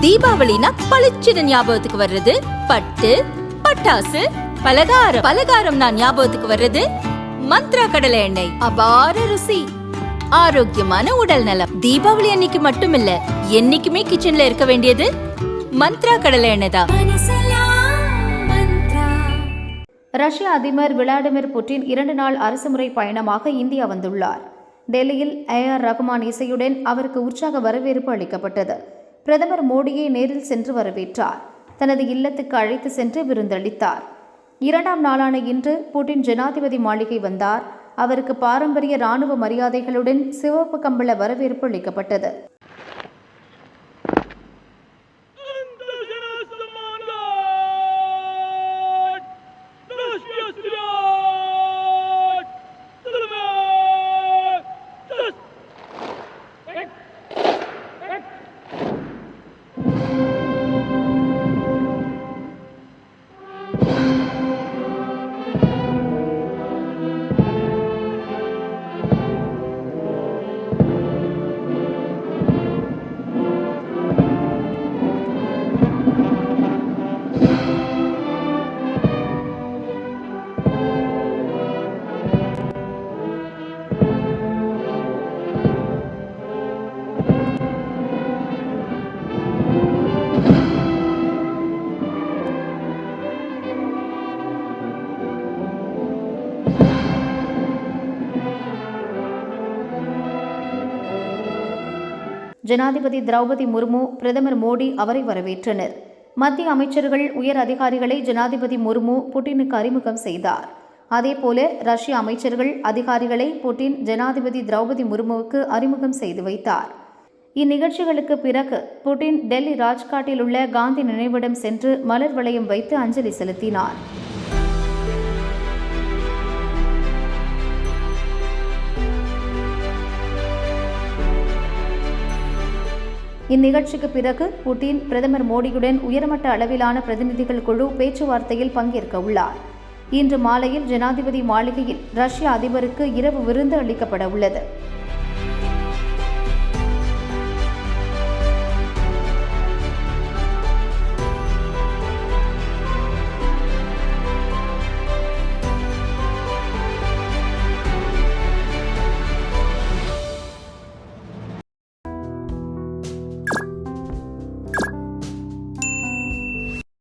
தீபாவளினா பளிச்சுன்னு ஞாபகத்துக்கு வர்றது பட்டு, பட்டாசு, பலகாரம். பலகாரம் நான் ஞாபகத்துக்கு வர்றது மந்த்ரா கடலை எண்ணெய். அபார ருசி, ஆரோக்கியமான உடல் நலம். தீபாவளி அன்னைக்கு மட்டும் இல்ல, என்னைக்குமே கிச்சன்ல இருக்க வேண்டியது மந்த்ரா கடலை எண்ணெய் தான். ரஷ்ய அதிபர் விளாடிமிர் புட்டின் 2 நாள் அரசுமுறை பயணமாக இந்தியா வந்துள்ளார். டெல்லியில் AR ரஹ்மான் இசையுடன் அவருக்கு உற்சாக வரவேற்பு அளிக்கப்பட்டது. பிரதமர் மோடியை நேரில் சென்று வரவேற்றார். தனது இல்லத்துக்கு அழைத்து சென்று விருந்தளித்தார். 2ஆம் நாளான இன்று புட்டின் ஜனாதிபதி மாளிகை வந்தார். அவருக்கு பாரம்பரிய இராணுவ மரியாதைகளுடன் சிவப்பு கம்பள வரவேற்பு அளிக்கப்பட்டது. ஜனாதிபதி திரௌபதி முர்மு, பிரதமர் மோடி அவரை வரவேற்றனர். மத்திய அமைச்சர்கள், உயர் அதிகாரிகளை ஜனாதிபதி முர்மு புட்டினுக்கு அறிமுகம் செய்தார். அதேபோல ரஷ்ய அமைச்சர்கள், அதிகாரிகளை புட்டின் ஜனாதிபதி திரௌபதி முர்முவுக்கு அறிமுகம் செய்து வைத்தார். இந்நிகழ்ச்சிகளுக்கு பிறகு புட்டின் டெல்லி ராஜ்காட்டில் உள்ள காந்தி நினைவிடம் சென்று மலர் வளையம் வைத்து அஞ்சலி செலுத்தினார். இந்நிகழ்ச்சிக்கு பிறகு புட்டின் பிரதமர் மோடியுடன் உயர்மட்ட அளவிலான பிரதிநிதிகள் குழு பேச்சுவார்த்தையில் பங்கேற்க உள்ளார். இன்று மாலையில் ஜனாதிபதி மாளிகையில் ரஷ்ய அதிபருக்கு இரவு விருந்து அளிக்கப்பட உள்ளது.